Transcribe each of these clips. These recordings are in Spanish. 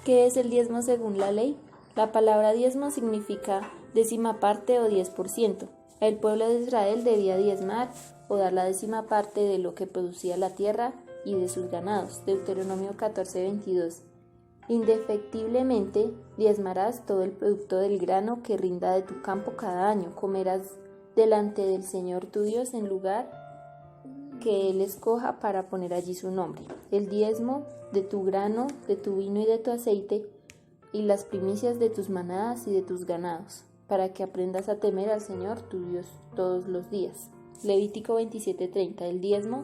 ¿Qué es el diezmo según la ley? La palabra diezmo significa décima parte o 10%. El pueblo de Israel debía diezmar o dar la décima parte de lo que producía la tierra y de sus ganados. Deuteronomio 14:22. Indefectiblemente diezmarás todo el producto del grano que rinda de tu campo cada año. Comerás delante del Señor tu Dios en lugar que Él escoja para poner allí su nombre. El diezmo de tu grano, de tu vino y de tu aceite, y las primicias de tus manadas y de tus ganados, para que aprendas a temer al Señor tu Dios todos los días. Levítico 27:30. El diezmo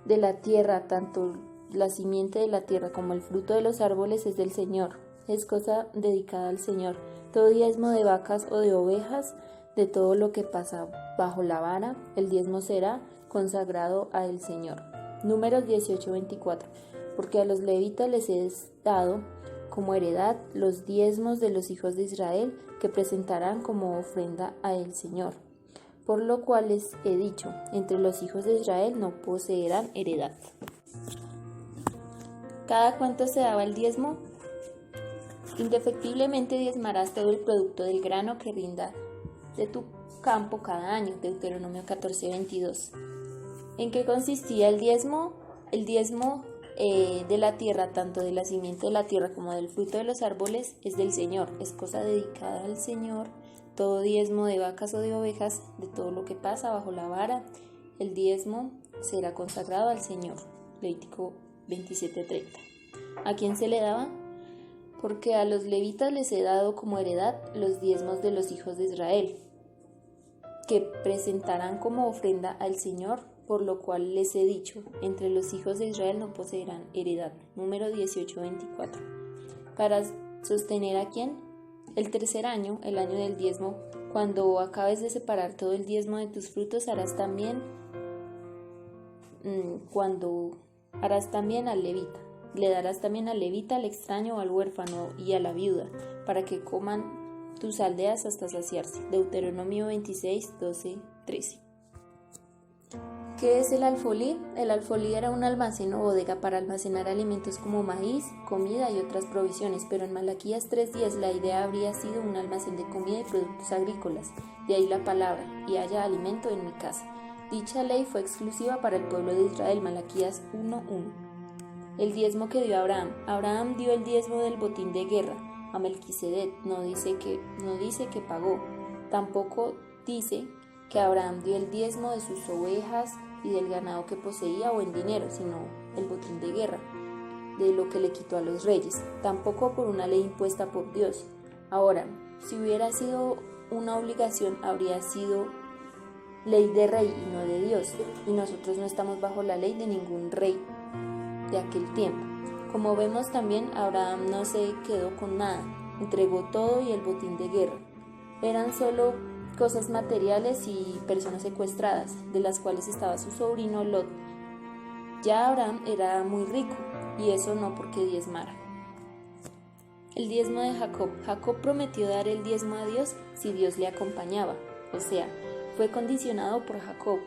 de la tierra, tanto la simiente de la tierra como el fruto de los árboles, es del Señor. Es cosa dedicada al Señor. Todo diezmo de vacas o de ovejas, de todo lo que pasa bajo la vara, el diezmo será consagrado al Señor. Números 18:24. Porque a los levitas les es dado como heredad los diezmos de los hijos de Israel, que presentarán como ofrenda al Señor. Por lo cual les he dicho, entre los hijos de Israel no poseerán heredad. ¿Cada cuánto se daba el diezmo? Indefectiblemente diezmarás todo el producto del grano que rinda de tu campo cada año. Deuteronomio 14:22. ¿En qué consistía el diezmo? El diezmo de la tierra, tanto de la simiente de la tierra como del fruto de los árboles, es del Señor. Es cosa dedicada al Señor. Todo diezmo de vacas o de ovejas, de todo lo que pasa bajo la vara, el diezmo será consagrado al Señor. Levítico 27:30. ¿A quién se le daba? Porque a los levitas les he dado como heredad los diezmos de los hijos de Israel, que presentarán como ofrenda al Señor, por lo cual les he dicho, entre los hijos de Israel no poseerán heredad. Número 18:24. ¿Para sostener a quién? El tercer año, el año del diezmo, cuando acabes de separar todo el diezmo de tus frutos, harás también al levita. Le darás también al levita, al extraño, al huérfano y a la viuda, para que coman tus aldeas hasta saciarse. Deuteronomio 26:12-13. ¿Qué es el alfolí? El alfolí era un almacén o bodega para almacenar alimentos como maíz, comida y otras provisiones, pero en Malaquías 3:10 la idea habría sido un almacén de comida y productos agrícolas, de ahí la palabra, y haya alimento en mi casa. Dicha ley fue exclusiva para el pueblo de Israel. Malaquías 1:1. El diezmo que dio Abraham. Abraham dio el diezmo del botín de guerra a Melquisedec. No dice que pagó. Tampoco dice que Abraham dio el diezmo de sus ovejas y del ganado que poseía o en dinero, sino el botín de guerra, de lo que le quitó a los reyes. Tampoco por una ley impuesta por Dios. Ahora, si hubiera sido una obligación, habría sido ley de rey y no de Dios, y nosotros no estamos bajo la ley de ningún rey de aquel tiempo. Como vemos también, Abraham no se quedó con nada, entregó todo y el botín de guerra. Eran solo cosas materiales y personas secuestradas, de las cuales estaba su sobrino Lot. Ya Abraham era muy rico, y eso no porque diezmara. El diezmo de Jacob. Jacob prometió dar el diezmo a Dios si Dios le acompañaba, o sea, fue condicionado por Jacob.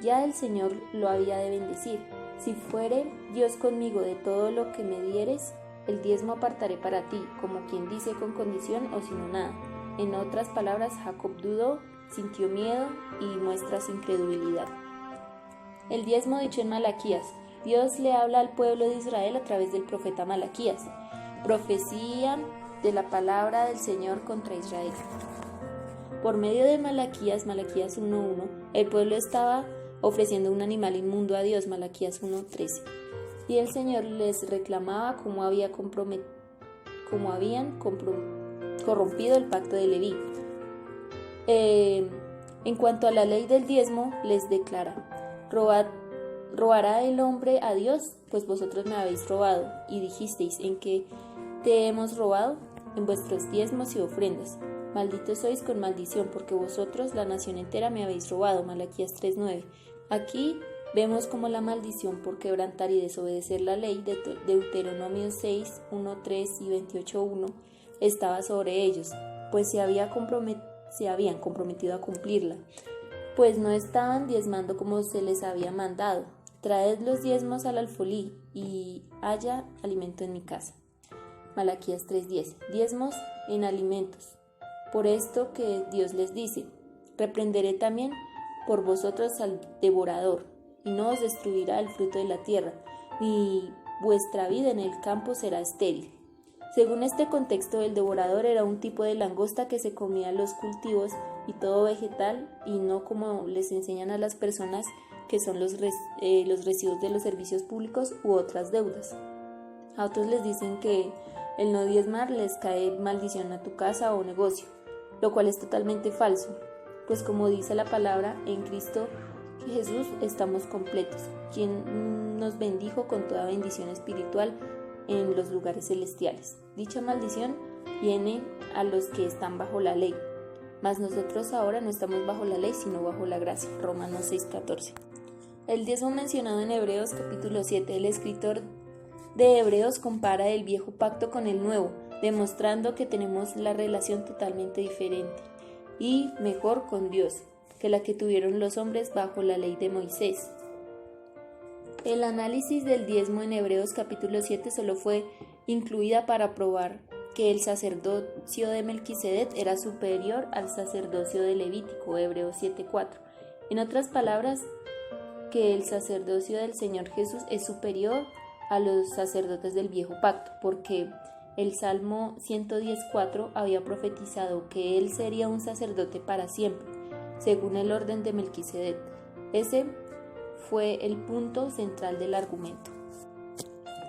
Ya el Señor lo había de bendecir. Si fuere Dios conmigo de todo lo que me dieres, el diezmo apartaré para ti, como quien dice con condición o sin nada. En otras palabras, Jacob dudó, sintió miedo y muestra su incredulidad. El diezmo dicho en Malaquías. Dios le habla al pueblo de Israel a través del profeta Malaquías. Profecía de la palabra del Señor contra Israel. Por medio de Malaquías 1:1, el pueblo estaba ofreciendo un animal inmundo a Dios, Malaquías 1:13. Y el Señor les reclamaba cómo habían corrompido el pacto de Leví. En cuanto a la ley del diezmo, les declara: ¿robará el hombre a Dios? Pues vosotros me habéis robado. Y dijisteis: ¿en qué te hemos robado? En vuestros diezmos y ofrendas. Malditos sois con maldición, porque vosotros, la nación entera, me habéis robado. Malaquías 3:9. Aquí vemos como la maldición por quebrantar y desobedecer la ley de Deuteronomio 6:1-3 y 28:1 estaba sobre ellos, pues se habían comprometido a cumplirla, pues no estaban diezmando como se les había mandado. Traed los diezmos al alfolí y haya alimento en mi casa. Malaquías 3:10. Diezmos en alimentos. Por esto que Dios les dice: reprenderé también por vosotros al devorador, y no os destruirá el fruto de la tierra, ni vuestra vida en el campo será estéril. Según este contexto, el devorador era un tipo de langosta que se comía los cultivos y todo vegetal, y no como les enseñan a las personas, que son los recibos de los servicios públicos u otras deudas. A otros les dicen que el no diezmar les cae maldición a tu casa o negocio, lo cual es totalmente falso, pues como dice la palabra, en Cristo Jesús estamos completos, quien nos bendijo con toda bendición espiritual en los lugares celestiales. Dicha maldición viene a los que están bajo la ley, mas nosotros ahora no estamos bajo la ley, sino bajo la gracia. Romanos 6:14. El diezmo mencionado en Hebreos capítulo 7, el escritor de Hebreos compara el viejo pacto con el nuevo, demostrando que tenemos la relación totalmente diferente y mejor con Dios que la que tuvieron los hombres bajo la ley de Moisés. El análisis del diezmo en Hebreos capítulo 7 solo fue incluida para probar que el sacerdocio de Melquisedec era superior al sacerdocio de Levítico, Hebreos 7:4. En otras palabras, que el sacerdocio del Señor Jesús es superior a los sacerdotes del viejo pacto, porque el Salmo 110:4 había profetizado que él sería un sacerdote para siempre, según el orden de Melquisedec. Ese fue el punto central del argumento.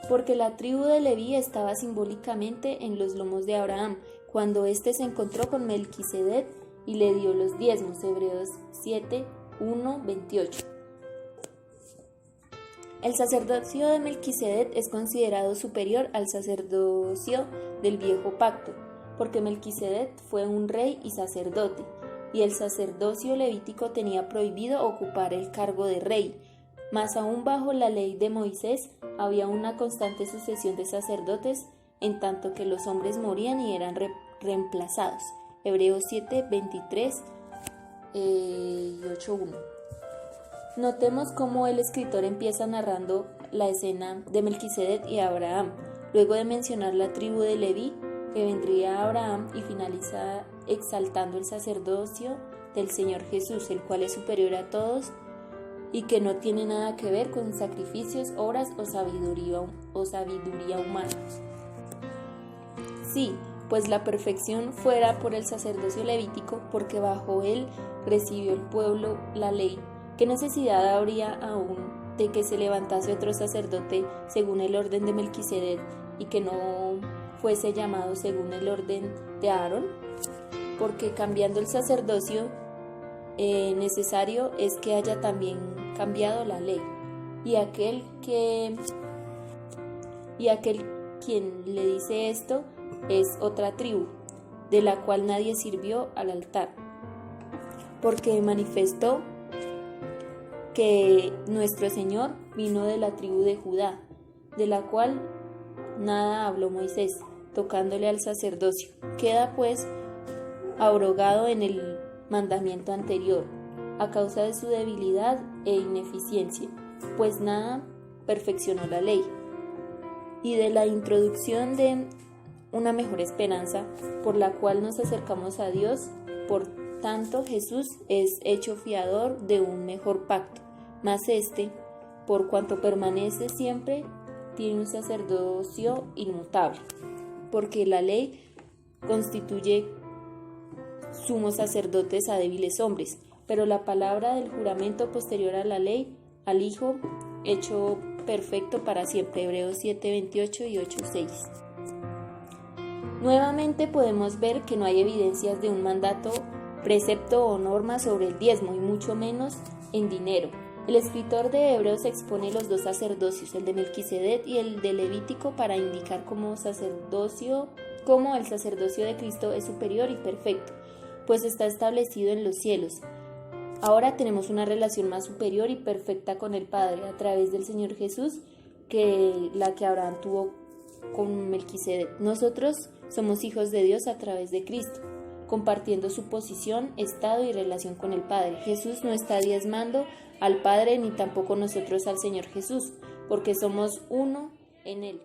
Porque la tribu de Leví estaba simbólicamente en los lomos de Abraham, cuando éste se encontró con Melquisedec y le dio los diezmos, Hebreos 7:1-28. El sacerdocio de Melquisedec es considerado superior al sacerdocio del viejo pacto, porque Melquisedec fue un rey y sacerdote, y el sacerdocio levítico tenía prohibido ocupar el cargo de rey. Más aún bajo la ley de Moisés había una constante sucesión de sacerdotes, en tanto que los hombres morían y eran reemplazados. Hebreos 7:23 y 8:1. Notemos cómo el escritor empieza narrando la escena de Melquisedec y Abraham, luego de mencionar la tribu de Leví, que vendría a Abraham, y finaliza exaltando el sacerdocio del Señor Jesús, el cual es superior a todos y que no tiene nada que ver con sacrificios, obras o sabiduría humana. Sí, pues la perfección fuera por el sacerdocio levítico, porque bajo él recibió el pueblo la ley. ¿Qué necesidad habría aún de que se levantase otro sacerdote según el orden de Melquisedec y que no fuese llamado según el orden de Aarón? Porque cambiando el sacerdocio necesario es que haya también cambiado la ley, y aquel quien le dice esto es otra tribu, de la cual nadie sirvió al altar, porque manifestó que nuestro Señor vino de la tribu de Judá, de la cual nada habló Moisés, tocándole al sacerdocio. Queda pues abrogado en el mandamiento anterior, a causa de su debilidad e ineficiencia, pues nada perfeccionó la ley, y de la introducción de una mejor esperanza, por la cual nos acercamos a Dios. Por tanto, Jesús es hecho fiador de un mejor pacto, mas este, por cuanto permanece siempre, tiene un sacerdocio inmutable, porque la ley constituye sumos sacerdotes a débiles hombres, pero la palabra del juramento posterior a la ley, al Hijo, hecho perfecto para siempre. Hebreos 7:28 y 8:6. Nuevamente podemos ver que no hay evidencias de un mandato, precepto o norma sobre el diezmo, y mucho menos en dinero. El escritor de Hebreos expone los dos sacerdocios, el de Melquisedec y el de Levítico, para indicar cómo el sacerdocio de Cristo es superior y perfecto, pues está establecido en los cielos. Ahora tenemos una relación más superior y perfecta con el Padre a través del Señor Jesús que la que Abraham tuvo con Melquisedec. Nosotros somos hijos de Dios a través de Cristo, compartiendo su posición, estado y relación con el Padre. Jesús no está diezmando al Padre, ni tampoco nosotros al Señor Jesús, porque somos uno en Él.